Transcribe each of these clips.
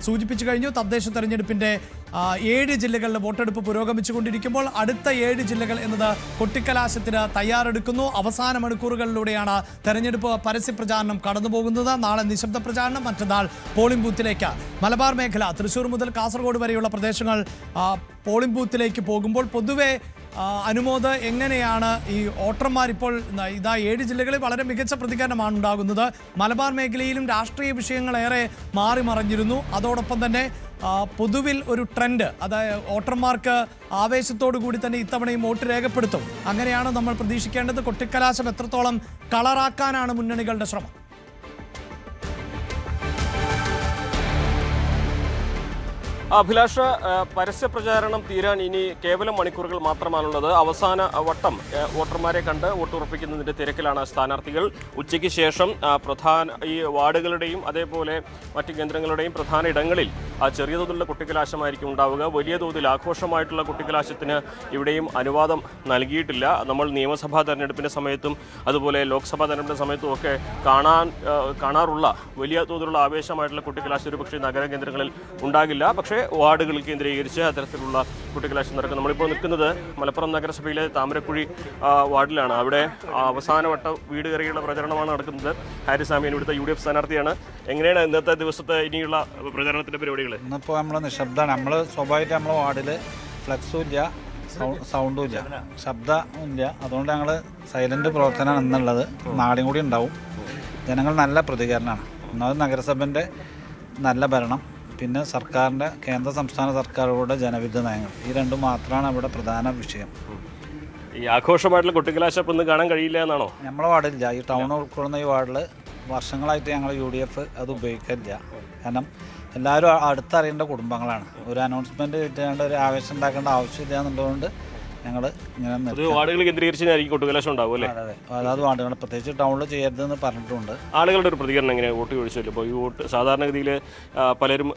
സൂചിപ്പിച്ചു കഴിഞ്ഞു. തദ്ദേശ തെരഞ്ഞെടുപ്പിന്റെ 7 ജില്ലകളിലെ വോട്ടെടുപ്പ് പുരോഗമിച്ചുകൊണ്ടിരിക്കുമ്പോൾ അടുത്ത 7 ജില്ലകൾ എന്നത് കൊട്ടിക്കലാശത്തിന് തയ്യാറെടുക്കുന്നു. അവസാന മണിക്കൂറുകളിലൂടെയാണ് തെരഞ്ഞെടുപ്പ് പരസ്യപ്രചാരണം കടന്നുപോകുന്നത്. നാളെ നിശബ്ദ പ്രചാരണം, മറ്റന്നാൾ പോളിംഗ് ബൂത്തിലേക്ക്. മലബാർ മേഖല തൃശ്ശൂർ മുതൽ കാസർഗോഡ് വരെയുള്ള പ്രദേശങ്ങൾ പോളിംഗ് ബൂത്തിലേക്ക് പോകുമ്പോൾ പൊതുവെ അനുമോദ്, എങ്ങനെയാണ് ഈ വോട്ടർമാർ ഇപ്പോൾ ഇതാ 7 ജില്ലകളിൽ വളരെ മികച്ച പ്രതികരണമാണ് ഉണ്ടാകുന്നത്. മലബാർ മേഖലയിലും രാഷ്ട്രീയ വിഷയങ്ങളേറെ മാറി മറിഞ്ഞിരുന്നു. അതോടൊപ്പം തന്നെ പൊതുവിൽ ഒരു ട്രെൻഡ്, അതായത് വോട്ടർമാർക്ക് ആവേശത്തോടു കൂടി തന്നെ ഇത്തവണയും വോട്ട് രേഖപ്പെടുത്തും. അങ്ങനെയാണ് നമ്മൾ പ്രതീക്ഷിക്കേണ്ടത്. കൊട്ടിക്കലാശം എത്രത്തോളം കളറാക്കാനാണ് മുന്നണികളുടെ ശ്രമം? അഭിലാഷ, പരസ്യ പ്രചാരണം തീരാൻ ഇനി കേവലം മണിക്കൂറുകൾ മാത്രമാണുള്ളത്. അവസാന വട്ടം വോട്ടർമാരെ കണ്ട് വോട്ടുറപ്പിക്കുന്നതിന്റെ തിരക്കിലാണ് സ്ഥാനാർത്ഥികൾ. ഉച്ചയ്ക്ക് ശേഷം ഈ വാർഡുകളുടെയും അതേപോലെ മറ്റ് കേന്ദ്രങ്ങളുടെയും പ്രധാന ഇടങ്ങളിൽ ചെറിയ തോതിലുള്ള കുട്ടിക്കലാശമായിരിക്കും ഉണ്ടാവുക. വലിയ തോതിൽ ആഘോഷമായിട്ടുള്ള കുട്ടിക്കലാശത്തിന് ഇവിടെയും അനുവാദം നൽകിയിട്ടില്ല. നമ്മൾ നിയമസഭാ തെരഞ്ഞെടുപ്പിന്റെ സമയത്തും അതുപോലെ ലോക്സഭാ തെരഞ്ഞെടുപ്പിന്റെ സമയത്തും ഒക്കെ കാണാറുള്ള വലിയ തോതിലുള്ള ആവേശമായിട്ടുള്ള കുട്ടിക്കലാശം ഒരുപക്ഷെ നഗര കേന്ദ്രങ്ങളിൽ ഉണ്ടാകില്ല. പക്ഷേ വാർഡുകൾ കേന്ദ്രീകരിച്ച് അത്തരത്തിലുള്ള കുട്ടിക്കലാശം നടക്കും. നമ്മളിപ്പോൾ നിൽക്കുന്നത് മലപ്പുറം നഗരസഭയിലെ താമരക്കുഴി വാർഡിലാണ്. അവിടെ അവസാനവട്ട വീട് കയറിയുള്ള പ്രചരണമാണ് നടക്കുന്നത്. ഹാരിസ് ആമീൻ ഇവിടുത്തെ UDF സ്ഥാനാർത്ഥിയാണ്. എങ്ങനെയാണ് ഇന്നത്തെ ദിവസത്തെ ഇനിയുള്ള പ്രചരണത്തിന്റെ പരിപാടികൾ? ഇന്നിപ്പോൾ നമ്മൾ നിശബ്ദമാണ്. നമ്മൾ സ്വാഭാവികമായിട്ട് നമ്മളെ വാർഡിൽ ഫ്ലക്സും ഇല്ല, സൗണ്ടും ഇല്ല, ശബ്ദവും ഇല്ല. അതുകൊണ്ട് ഞങ്ങൾ സൈലന്റ് പ്രവർത്തനമാണ് എന്നുള്ളത്. നാളെയും കൂടി ഉണ്ടാവും. ജനങ്ങൾ നല്ല പ്രതികരണമാണ്. ഒന്നാമത് നഗരസഭൻ്റെ നല്ല ഭരണം, പിന്നെ സർക്കാരിൻ്റെ കേന്ദ്ര സംസ്ഥാന സർക്കാരുകളുടെ ജനവിരുദ്ധ നയങ്ങൾ, ഈ രണ്ടും മാത്രമാണ് ഇവിടെ പ്രധാന വിഷയം. ഈ ആഘോഷമായിട്ടുള്ള കുട്ടിക്കലാശം ഒന്നും കാണാൻ കഴിയില്ല എന്നാണോ? നമ്മളെ വാർഡിലില്ല. ഈ ടൗൺ ഉൾക്കൊള്ളുന്ന ഈ വാർഡിൽ വർഷങ്ങളായിട്ട് ഞങ്ങൾ UDF അത് ഉപയോഗിക്കില്ല. കാരണം എല്ലാവരും അടുത്തറിയേണ്ട കുടുംബങ്ങളാണ്. ഒരു അനൗൺസ്മെൻറ്റ് കിട്ടാണ്ട് ഒരു ആവേശം ഉണ്ടാക്കേണ്ട ആവശ്യമില്ല എന്നുള്ളതുകൊണ്ട് ഞങ്ങൾ ഇങ്ങനെ വാർഡുകൾ കേന്ദ്രീകരിച്ചായിരിക്കും കുട്ടിക്കലാശം ഉണ്ടാവും അല്ലേ? അതെ, അതായത് വാർഡുകൾ പ്രത്യേകിച്ച് ടൗണിൽ ചെയ്യരുതെന്ന് പറഞ്ഞിട്ടുണ്ട്. ആളുകളുടെ ഒരു പ്രതികരണം എങ്ങനെയാണ് വോട്ട് ചോദിച്ചല്ലോ? ഇപ്പോൾ ഈ വോട്ട് സാധാരണഗതിയിൽ പലരും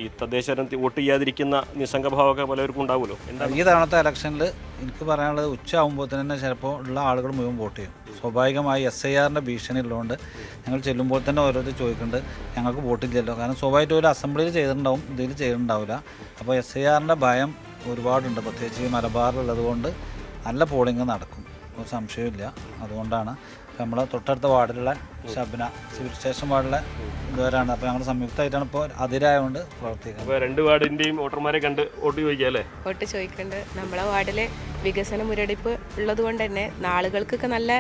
ഈ തദ്ദേശ വോട്ട് ചെയ്യാതിരിക്കുന്ന നിസ്സംഗഭാവമൊക്കെ പലർക്കും ഉണ്ടാവുമല്ലോ. ഈ തവണത്തെ ഇലക്ഷനിൽ എനിക്ക് പറയാനുള്ളത് ഉച്ച ആകുമ്പോൾ തന്നെ ചിലപ്പോൾ ഉള്ള ആളുകൾ മുഴുവൻ വോട്ട് ചെയ്യും. സ്വാഭാവികമായി SIRൻ്റെ ഭീഷണി ഉള്ളതുകൊണ്ട് ഞങ്ങൾ ചെല്ലുമ്പോൾ തന്നെ ഓരോരുത്തർ ചോദിക്കുന്നുണ്ട് ഞങ്ങൾക്ക് വോട്ടില്ലല്ലോ. കാരണം സ്വാഭാവികമായിട്ട് ഒരു അസംബ്ലിയിൽ ചെയ്തിട്ടുണ്ടാവും, ഇതിൽ ചെയ്തിട്ടുണ്ടാവില്ല. അപ്പോൾ SIRൻ്റെ ഭയം ഒരുപാടുണ്ട്, പ്രത്യേകിച്ച് ഈ മലബാറിലുള്ളത് കൊണ്ട്. നല്ല പോളിംഗ് നടക്കും, ഒരു സംശയമില്ല. അതുകൊണ്ടാണ് നമ്മളെ തൊട്ടടുത്ത വാർഡിലുള്ള ഷബ്ന സിവിൽ സ്റ്റേഷൻ വാർഡിലെ ഇതുവരാണ്. അപ്പോൾ ഞങ്ങൾ സംയുക്തമായിട്ടാണ് ഇപ്പോൾ അതിരായതുകൊണ്ട് പ്രവർത്തിക്കുന്നത്. 2 വാർഡിൻ്റെയും വോട്ടർമാരെ കണ്ട് വോട്ട് ചോദിക്കുക അല്ലേ? വോട്ട് ചോദിക്കുന്നുണ്ട്. നമ്മളെ വാർഡിലെ വികസന മുരടിപ്പ് ഉള്ളത് കൊണ്ട് തന്നെ ആളുകൾക്കൊക്കെ നല്ല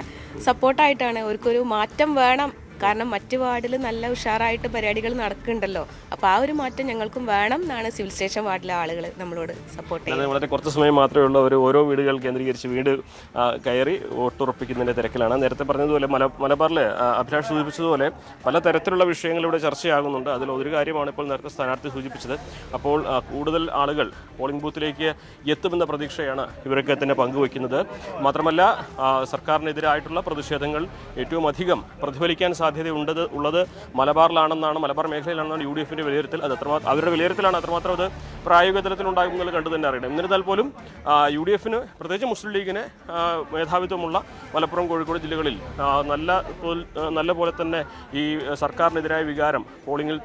സപ്പോർട്ടായിട്ടാണ്. അവർക്കൊരു മാറ്റം വേണം. കാരണം മറ്റു വാർഡിൽ നല്ല ഉഷാറായിട്ട് പരിപാടികൾ നടക്കുന്നുണ്ടല്ലോ. അപ്പോൾ ആ ഒരു മാറ്റം ഞങ്ങൾക്കും വേണം എന്നാണ് സിവിൽ സ്റ്റേഷൻ വാർഡിലെ ആളുകൾ നമ്മളോട് സപ്പോർട്ട് ചെയ്യുന്നത്. വളരെ കുറച്ച് സമയം മാത്രമേ ഉള്ളൂ. ഓരോ വീടുകൾ കേന്ദ്രീകരിച്ച് വീട് കയറി വോട്ടുറപ്പിക്കുന്നതിൻ്റെ തിരക്കിലാണ്. നേരത്തെ പറഞ്ഞതുപോലെ മലബാറിലെ അഭിലാഷ് സൂചിപ്പിച്ചതുപോലെ പലതരത്തിലുള്ള വിഷയങ്ങൾ ഇവിടെ ചർച്ചയാകുന്നുണ്ട്. അതിലൊരു കാര്യമാണ് ഇപ്പോൾ നേരത്തെ സ്ഥാനാർത്ഥി സൂചിപ്പിച്ചത്. അപ്പോൾ കൂടുതൽ ആളുകൾ പോളിംഗ് ബൂത്തിലേക്ക് എത്തുമെന്ന പ്രതീക്ഷയാണ് ഇവരൊക്കെ തന്നെ പങ്കുവയ്ക്കുന്നത്. മാത്രമല്ല സർക്കാരിനെതിരായിട്ടുള്ള പ്രതിഷേധങ്ങൾ ഏറ്റവും അധികം പ്രതിഫലിക്കാൻ സാധ്യതയുള്ളത് മലബാറിലാണെന്നാണ്, മലബാർ മേഖലയിലാണെന്നാണ് UDFന്റെ വിലയിരുത്തൽ. അത് അവരുടെ വിലയിരുത്തലാണ്. അത്രമാത്രം അത് പ്രായോഗിക തലത്തിലുണ്ടാകുന്നത് കണ്ടു തന്നെ അറിയണം. എന്നിരുന്നാൽ പോലും UDFന് പ്രത്യേകിച്ച് മുസ്ലിം ലീഗിന് മേധാവിത്വമുള്ള മലപ്പുറം, കോഴിക്കോട് ജില്ലകളിൽ നല്ല പോലെ തന്നെ ഈ സർക്കാരിനെതിരായ വികാരം പോളിംഗിൽ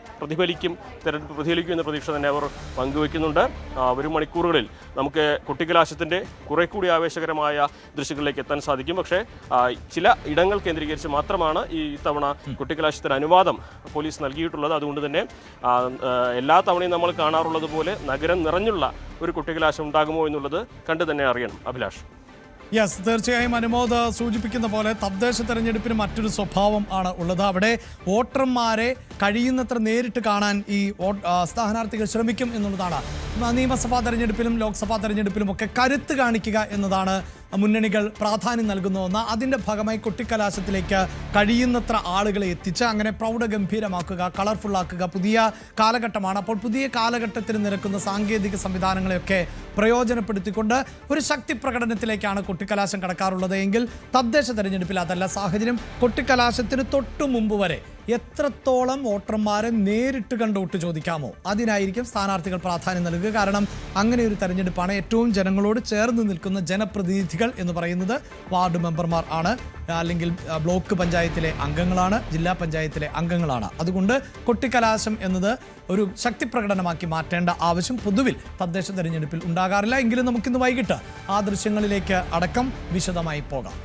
തെരഞ്ഞെടുപ്പ് പ്രതിഫലിക്കും എന്ന പ്രതീക്ഷ തന്നെ അവർ പങ്കുവയ്ക്കുന്നുണ്ട്. വരും മണിക്കൂറുകളിൽ നമുക്ക് കുട്ടിക്കലാശത്തിൻ്റെ കുറെ കൂടി ആവേശകരമായ ദൃശ്യങ്ങളിലേക്ക് എത്താൻ സാധിക്കും. പക്ഷേ ചില ഇടങ്ങൾ കേന്ദ്രീകരിച്ച് മാത്രമാണ് ഈ തവണ കുട്ടിക്കലാശത്തിന് അനുവാദം പോലീസ് നൽകിയിട്ടുള്ളത്. അതുകൊണ്ട് തന്നെ എല്ലാ തവണയും നമ്മൾ കാണാറുള്ളത് പോലെ നഗരം നിറഞ്ഞുള്ള ഒരു കുട്ടിക്കലാശം ഉണ്ടാകുമോ എന്നുള്ളത് കണ്ടു തന്നെ അറിയണം. അഭിലാഷ്. യെസ്, തീർച്ചയായും അനുമോദ് സൂചിപ്പിക്കുന്ന പോലെ തദ്ദേശ തെരഞ്ഞെടുപ്പിന് മറ്റൊരു സ്വഭാവം ആണ് ഉള്ളത്. അവിടെ വോട്ടർമാരെ കഴിയുന്നത്ര നേരിട്ട് കാണാൻ ഈ സ്ഥാനാർത്ഥികൾ ശ്രമിക്കും എന്നുള്ളതാണ്. നിയമസഭാ തെരഞ്ഞെടുപ്പിലും ലോക്സഭാ തെരഞ്ഞെടുപ്പിലും ഒക്കെ കരുത്ത് കാണിക്കുക എന്നതാണ് മുന്നണികൾ പ്രാധാന്യം നൽകുന്ന ഒന്ന്. അതിൻ്റെ ഭാഗമായി കൊട്ടിക്കലാശത്തിലേക്ക് കഴിയുന്നത്ര ആളുകളെ എത്തിച്ച് അങ്ങനെ പ്രൗഢഗംഭീരമാക്കുക, കളർഫുള്ളാക്കുക. പുതിയ കാലഘട്ടമാണ്. അപ്പോൾ പുതിയ കാലഘട്ടത്തിന് നിരക്കുന്ന സാങ്കേതിക സംവിധാനങ്ങളെയൊക്കെ പ്രയോജനപ്പെടുത്തിക്കൊണ്ട് ഒരു ശക്തി പ്രകടനത്തിലേക്കാണ് കൊട്ടിക്കലാശം കടക്കാറുള്ളത്. എങ്കിൽ തദ്ദേശ തെരഞ്ഞെടുപ്പിൽ അതല്ല സാഹചര്യം. കൊട്ടിക്കലാശത്തിന് തൊട്ടു മുമ്പ് വരെ എത്രത്തോളം വോട്ടർമാരെ നേരിട്ട് കണ്ട് വോട്ട് ചോദിക്കാമോ അതിനായിരിക്കും സ്ഥാനാർത്ഥികൾ പ്രാധാന്യം നൽകുക. കാരണം അങ്ങനെ ഒരു തെരഞ്ഞെടുപ്പാണ്. ഏറ്റവും ജനങ്ങളോട് ചേർന്ന് നിൽക്കുന്ന ജനപ്രതിനിധികൾ എന്ന് പറയുന്നത് വാർഡ് മെമ്പർമാർ ആണ്, അല്ലെങ്കിൽ ബ്ലോക്ക് പഞ്ചായത്തിലെ അംഗങ്ങളാണ്, ജില്ലാ പഞ്ചായത്തിലെ അംഗങ്ങളാണ്. അതുകൊണ്ട് കൊട്ടിക്കലാശം എന്നത് ഒരു ശക്തി പ്രകടനമാക്കി മാറ്റേണ്ട ആവശ്യം പൊതുവിൽ തദ്ദേശ തെരഞ്ഞെടുപ്പിൽ ഉണ്ടാകാറില്ല. എങ്കിലും നമുക്കിന്ന് വൈകിട്ട് ആ ദൃശ്യങ്ങളിലേക്ക് അടക്കം വിശദമായി പോകാം.